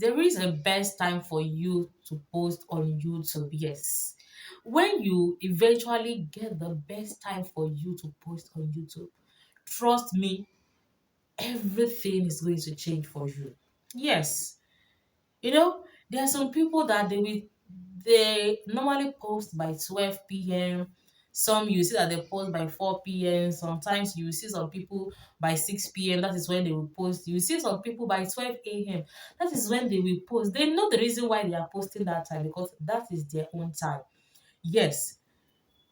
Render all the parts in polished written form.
There is a best time for you to post on YouTube, yes. When you eventually get the best time for you to post on YouTube, trust me, everything is going to change for you. Yes. There are some people that they normally post by 12 p.m. Some you see that they post by 4 p.m. Sometimes you see some people by 6 p.m. That is when they will post. You see some people by 12 a.m. That is when they will post. They know the reason why they are posting that time because that is their own time. Yes,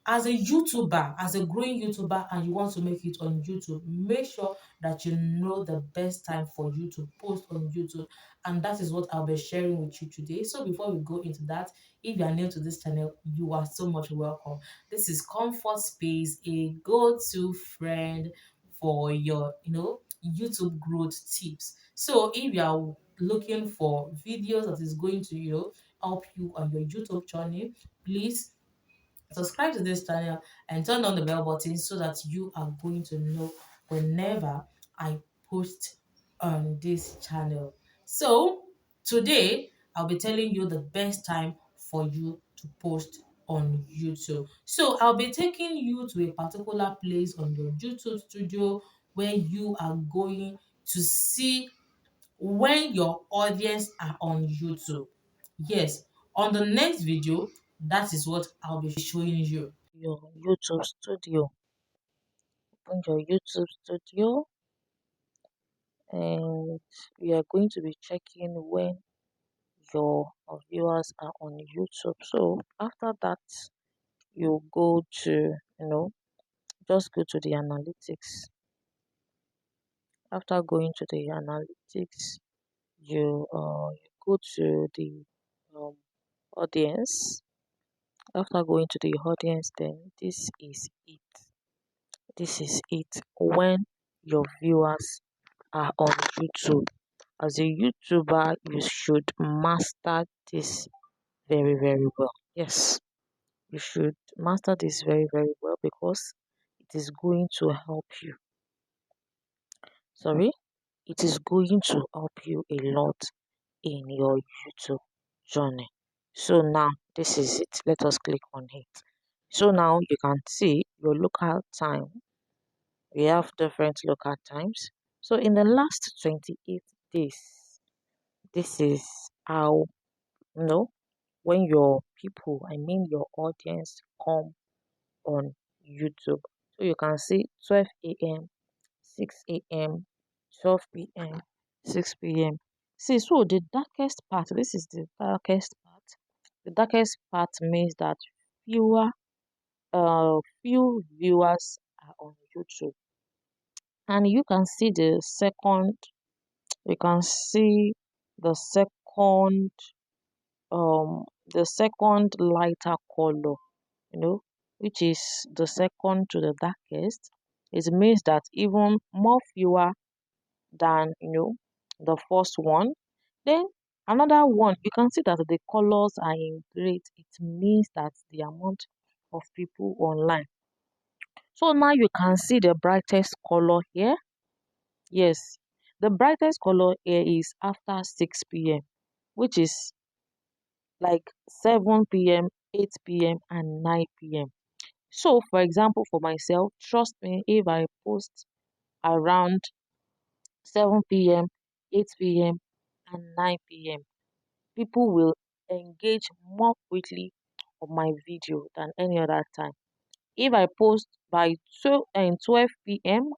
as a YouTuber, as a growing YouTuber, and you want to make it on YouTube, make sure that you know the best time for you to post on YouTube. And that is what I'll be sharing with you today. So before we go into that, if you are new to this channel, you are so much welcome. This is Comfort Space, a go-to friend for your, YouTube growth tips. So if you are looking for videos that is going to, help you on your YouTube journey, please subscribe to this channel and turn on the bell button so that you are going to know whenever I post on this channel. So today I'll be telling you the best time for you to post on YouTube. So I'll be taking you to a particular place on your YouTube studio where you are going to see when your audience are on YouTube. Yes, on the next video, that is what I'll be showing you. Your YouTube studio. Open your YouTube studio and we are going to be checking when your viewers are on YouTube. So after that, you go to, just go to the analytics. After going to the analytics, you go to the um, audience. After going to the audience, then this is it. This is it. When your viewers are on YouTube. As a YouTuber, you should master this very, very well. Yes, you should master this very, very well because it is going to help you. Sorry, it is going to help you a lot in your YouTube journey. So now, this is it. Let us click on it. So now you can see your local time. We have different local times. So in the last 28 days, this is how, when your people, I mean your audience, come on YouTube. So you can see 12 a.m., 6 a.m., 12 p.m., 6 p.m. See, so the darkest part, this is the darkest part. The darkest part means that fewer, few viewers are on YouTube. And you can see you can see the second lighter color, which is the second to the darkest. It means that even more fewer than the first one. Then another one, you can see that the colors are in gray. It means that the amount of people online. So now you can see the brightest color here. Yes, the brightest color here is after 6 p.m., which is like 7 p.m., 8 p.m., and 9 p.m. So, for example, for myself, trust me, if I post around 7 p.m., 8 p.m., and 9 p.m., people will engage more quickly on my video than any other time. If I post by 12 p.m.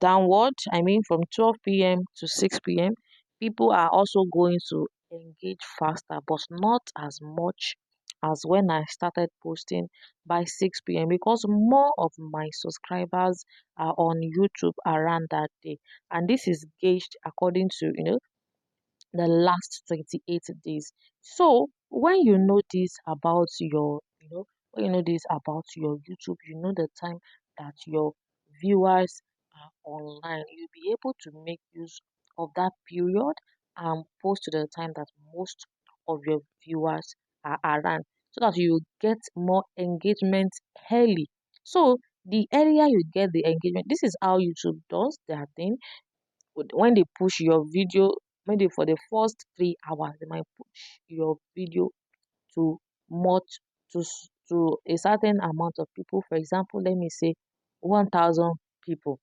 downward, I mean from 12 p.m. to 6 p.m., people are also going to engage faster, but not as much as when I started posting by 6 p.m. because more of my subscribers are on YouTube around that day. And this is gauged according to, the last 28 days. So when you know this about when you know this about your YouTube, you know the time that your viewers are online. You'll be able to make use of that period and post to the time that most of your viewers are around so that you get more engagement early. So the earlier you get the engagement, this is how YouTube does their thing when they push your video maybe for the first 3 hours, they might push your video to much to a certain amount of people. For example, let me say 1,000 people.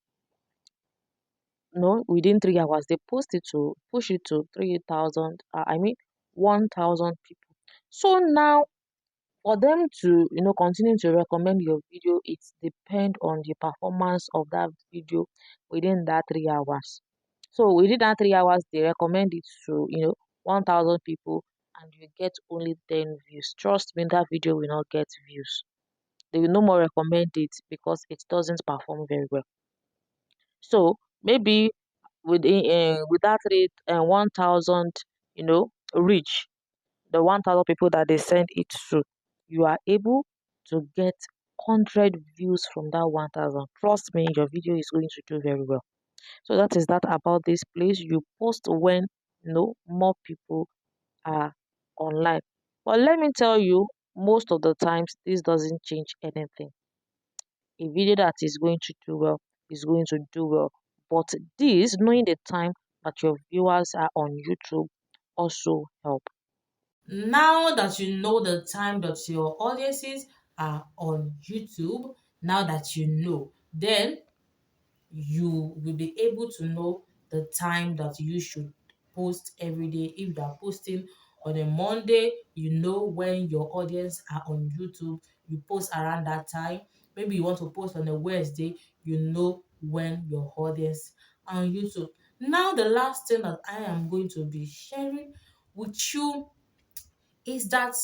No, within 3 hours, they push it to 3,000. I mean 1,000 people. So now for them to continue to recommend your video, it depends on the performance of that video within that 3 hours. So within that 3 hours, they recommend it to 1,000 people, and you get only 10 views. Trust me, that video will not get views. They will no more recommend it because it doesn't perform very well. So maybe with that rate, 1,000 reach, the 1,000 people that they send it to, you are able to get 100 views from that 1,000. Trust me, your video is going to do very well. So that is that about this place. You post when more people are online. But let me tell you, most of the times this doesn't change anything. A video that is going to do well is going to do well. But this, knowing the time that your viewers are on YouTube, also help. Now that you know the time that your audiences are on YouTube, now that you know, then you will be able to know the time that you should post every day. If you are posting on a Monday, you know when your audience are on YouTube, you post around that time. Maybe you want to post on a Wednesday, you know when your audience are on YouTube. Now, the last thing that I am going to be sharing with you is that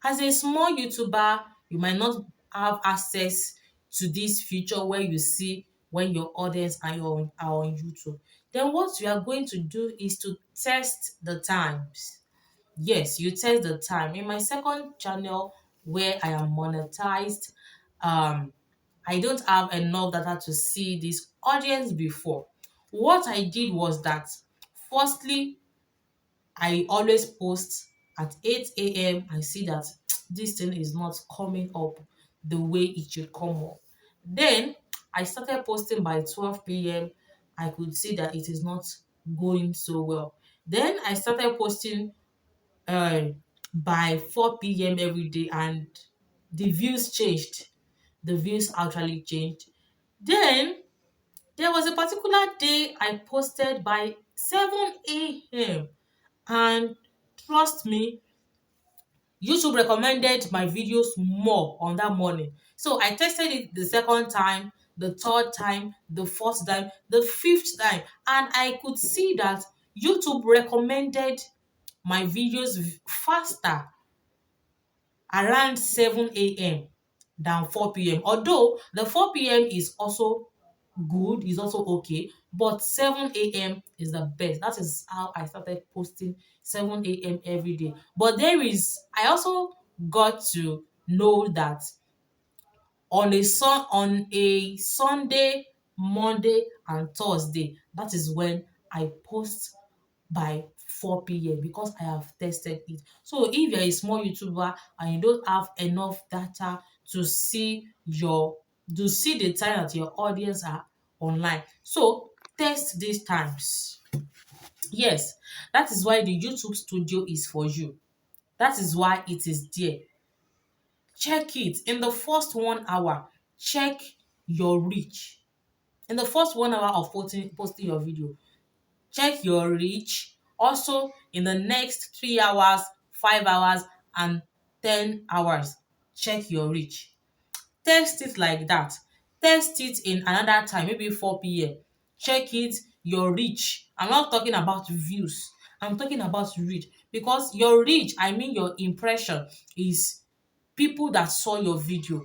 as a small YouTuber, you might not have access to this feature where you see when your audience are on YouTube. Then what you are going to do is to test the times. Yes, you test the time. In my second channel where I am monetized, um, I don't have enough data to see this audience before. What I did was that firstly, I always post at 8 a.m. I see that this thing is not coming up the way it should come up. Then I started posting by 12 p.m. I could see that it is not going so well. Then I started posting uh, by 4 p.m. every day, and the views changed. The views actually changed. Then there was a particular day I posted by 7 a.m. and trust me, YouTube recommended my videos more on that morning. So I tested it the second time, the third time, the fourth time, the fifth time, and I could see that YouTube recommended my videos faster around 7 a.m. than 4 p.m. Although the 4 p.m. is also good, is also okay, but 7 a.m. is the best. That is how I started posting 7 a.m. every day. But I also got to know that on a Sunday, Monday, and Thursday, that is when I post by 4 p.m. because I have tested it. So if you're a small YouTuber and you don't have enough data to see the time that your audience are online, so test these times. Yes, that is why the YouTube studio is for you. That is why it is there. Check it in the first 1 hour. Check your reach. In the first 1 hour of posting your video, check your reach. Also, in the next 3 hours, 5 hours, and 10 hours, check your reach. Test it like that. Test it in another time, maybe 4 p.m. Check it, your reach. I'm not talking about views. I'm talking about reach because your reach, I mean your impression, is people that saw your video.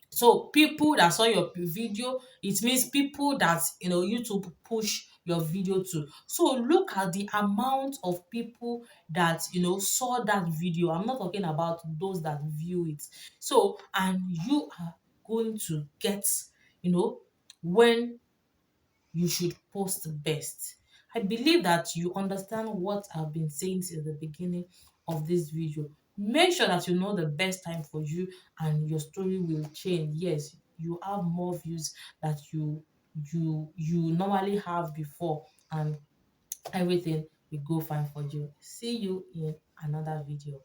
So people that saw your video, it means people that YouTube push your video to. So look at the amount of people that saw that video. I'm not talking about those that view it. So and you are going to get when you should post best. I believe that you understand what I've been saying since the beginning of this video. Make sure that you know the best time for you and your story will change. Yes, you have more views that you normally have before, and everything will go fine for you. See you in another video.